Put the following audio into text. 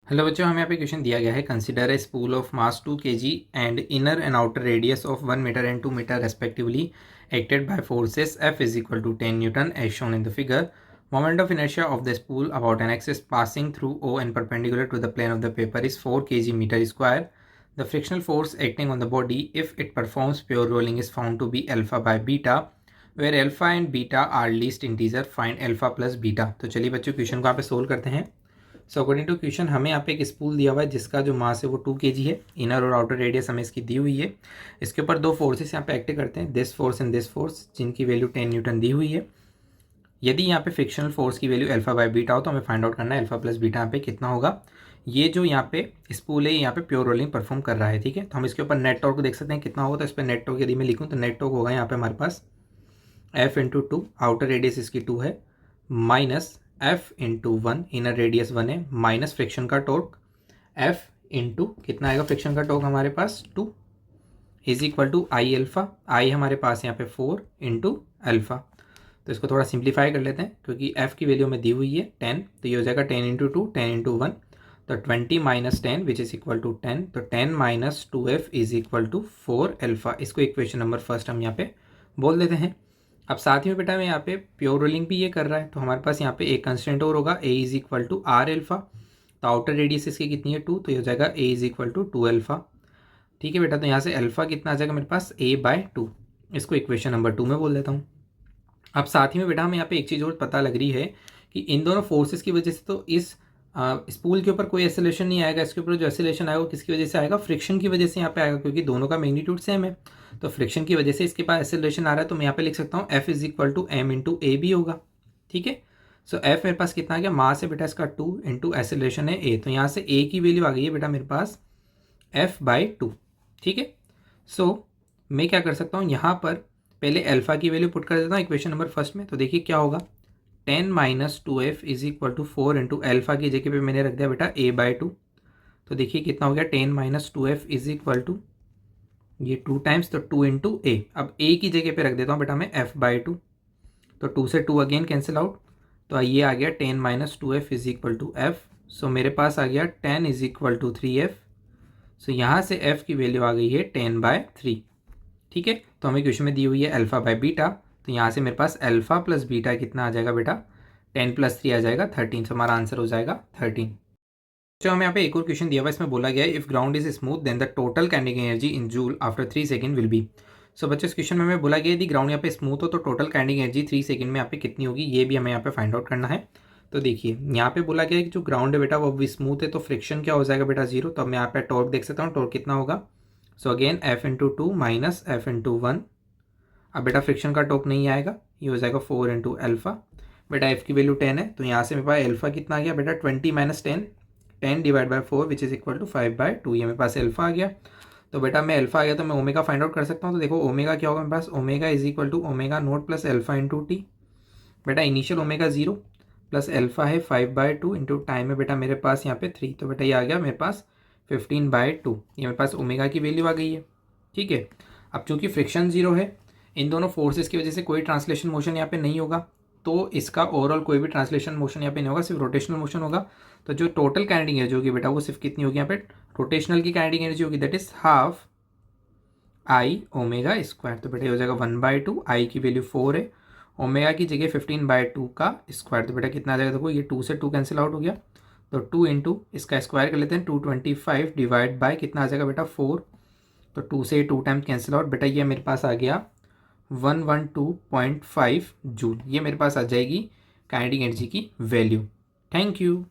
Hello बच्चों, हमें यहाँ पे क्वेश्चन दिया गया है। Consider a spool of mass 2 kg and inner and outer radius of 1 metre and 2 metre respectively acted by forces F is equal to 10 newton as shown in the figure. Moment of inertia of the spool about an axis passing through O and perpendicular to the plane of the paper is 4 kg meter square. The frictional force acting on the body if it performs pure rolling is found to be alpha by beta, where alpha and beta are least integer. Find alpha plus beta. तो चलिए बच्चों question को यहाँ पे solve करते हैं. So according to question हमें यहाँ पे एक स्पूल दिया हुआ है जिसका जो मास है वो 2 kg है. इनर और आउटर रेडियस हमें इसकी दी हुई है. इसके ऊपर दो फोर्सेस यहाँ पे एक्ट करते हैं, this force and this force, जिनकी वैल्यू 10 न्यूटन दी हुई है. यदि यहाँ पे फ्रिक्शनल फोर्स की वैल्यू अल्फा बाय बीटा हो तो हमें फाइंड आउट करना है अल्फा प्लस बीटा यहाँ पे कितना होगा. ये जो यहाँ पे स्पूल है यहाँ पे प्योर रोलिंग परफॉर्म कर रहा है. ठीक है, तो हम इसके ऊपर नेट टॉर्क देख सकते हैं कितना होगा. तो इस पर नेट टॉर्क यदि मैं लिखूँ तो नेट टॉर्क होगा यहाँ पे हमारे पास एफ इंटू 2, आउटर रेडियस इसकी 2 है, minus f into 1, inner radius 1 है, माइनस फ्रिक्शन का टॉर्क एफ इंटू कितना आएगा फ्रिक्शन का टॉर्क हमारे पास 2 is equal to I alpha. I हमारे पास यहाँ पे 4 इंटू अल्फा. तो इसको थोड़ा सिंप्लीफाई कर लेते हैं क्योंकि f की वैल्यू में दी हुई है 10, तो ये हो जाएगा 10 इंटू 2, 10 इंटू 1, तो 20 minus 10 which is equal to 10. तो 10 minus 2f is equal to 4 alpha. इसको इक्वेशन नंबर फर्स्ट हम यहाँ पे बोल देते हैं. अब साथ ही में बेटा मैं यहाँ पे प्योर रोलिंग भी ये कर रहा है तो हमारे पास यहाँ पे एक कंस्टेंट और होगा, a is equal to r alpha. तो आउटर रेडियस इसकी कितनी है 2, तो ये हो जाएगा a is equal to 2 alpha. ठीक है बेटा, तो यहाँ से अल्फा कितना आ जाएगा मेरे पास a बाय 2. इसको इक्वेशन नंबर 2 में बोल देता हूँ. अब साथ ही में बेटा हमें यहाँ पे एक चीज़ और पता लग रही है कि इन दोनों फोर्सेस की वजह से तो इस स्पूल के ऊपर कोई एक्सेलरेशन नहीं आएगा. इसके ऊपर जो एक्सेलरेशन आएगा वो किसकी वजह से आएगा, फ्रिक्शन की वजह से यहाँ पे आएगा क्योंकि दोनों का मैग्नीट्यूड सेम है. तो फ्रिक्शन की वजह से इसके पास एक्सेलरेशन आ रहा है. तो मैं यहाँ पे लिख सकता हूँ f is equal to m into a भी होगा. ठीक है, सो एफ मेरे पास कितना आ गया, मास है बेटा इसका 2 इंटू एक्सेलरेशन है ए. तो यहाँ से ए की वैल्यू आ गई है बेटा मेरे पास एफ बाई 2. ठीक है, सो मैं क्या कर सकता हूँ, यहाँ पर पहले अल्फा की वैल्यू पुट कर देता हूँ इक्वेशन नंबर फर्स्ट में. तो देखिए क्या होगा, 10 minus 2f is equal to 4 into alpha की जगह पे मैंने रख दिया बेटा a बाई 2. तो देखिए कितना हो गया, 10 minus 2f is equal to ये 2 टाइम्स, तो 2 इंटू ए. अब a की जगह पे रख देता हूँ बेटा मैं f बाई 2. तो 2 से 2 अगेन कैंसिल आउट. तो ये आ गया 10 minus 2f is equal to f. So मेरे पास आ गया 10 इज इक्वल टू 3f. सो यहाँ से f की वैल्यू आ गई है 10 बाय 3. ठीक है, तो हमें क्वेश्चन में दी हुई है अल्फा बाय बीटा. तो यहाँ से मेरे पास अल्फा प्लस बीटा कितना आ जाएगा बेटा, 10 प्लस 3 आ जाएगा 13. तो हमारा आंसर हो जाएगा 13. तो हमें यहाँ पे एक और क्वेश्चन दिया हुआ है, इसमें बोला गया है if ground is smooth then the total kinetic energy in joule after 3 second will be. So बच्चों इस क्वेश्चन में हमें बोला गया यदि ग्राउंड यहाँ पे स्मूथ हो तो टोटल काइनेटिक एनर्जी 3 सेकंड में यहाँ पे कितनी होगी, ये भी हमें यहाँ पे फाइंड आउट करना है. तो देखिए यहाँ पे बोला गया है कि जो ग्राउंड है बेटा वो भी स्मूथ है तो फ्रिक्शन क्या हो जाएगा बेटा 0. तो अब मैं यहाँ पे टॉर्क देख सकता हूँ, टॉर्क कितना होगा. So again F into 2 minus f into 1. अब बेटा फ्रिक्शन का टॉर्क नहीं आएगा, ये हो जाएगा 4 इंटू अल्फा. बेटा एफ की वैल्यू 10 है तो यहाँ से मेरे पास अल्फा कितना आ गया बेटा 20 minus 10, 10 divide by 4 which is equal to 5 by 2. ये मेरे पास अल्फा आ गया. तो बेटा मैं अल्फा आ गया तो मैं ओमेगा फाइंड आउट कर सकता हूँ. तो देखो ओमेगा क्या होगा मेरे पास, omega is equal to omega naught plus alpha into t. बेटा इनिशियल ओमेगा 0 प्लस अल्फा है 5 बाय 2 इंटू टाइम है बेटा मेरे पास यहाँ पे 3. तो बेटा ये आ गया मेरे पास 15 बाय 2. ये मेरे पास ओमेगा की वैल्यू आ गई है. ठीक है, अब चूंकि फ्रिक्शन 0 है, इन दोनों फोर्सेस की वजह से कोई ट्रांसलेशन मोशन यहाँ पे नहीं होगा, तो इसका ओवरऑल कोई भी ट्रांसलेशन मोशन यहाँ पे नहीं होगा, सिर्फ रोटेशनल मोशन होगा. तो जो टोटल काइनेटिक एनर्जी होगी बेटा वो सिर्फ कितनी होगी यहाँ पे, रोटेशनल की काइनेटिक एनर्जी होगी that is half I omega square. तो बेटा ये हो जाएगा 1/2, आई की वैल्यू 4 है, ओमेगा की जगह 15/2 का स्क्वायर. तो बेटा कितना आ जाएगा, देखो ये 2 से 2 कैंसिल आउट हो गया. तो 2 इंटू इसका स्क्वायर कर लेते हैं, 225 डिवाइड बाय कितना आ जाएगा बेटा 4. तो 2 से 2 टाइम्स कैंसिल आउट. बेटा ये मेरे पास आ गया 112.5 जूल. ये मेरे पास आ जाएगी काइनेटिक एनर्जी की वैल्यू. Thank you.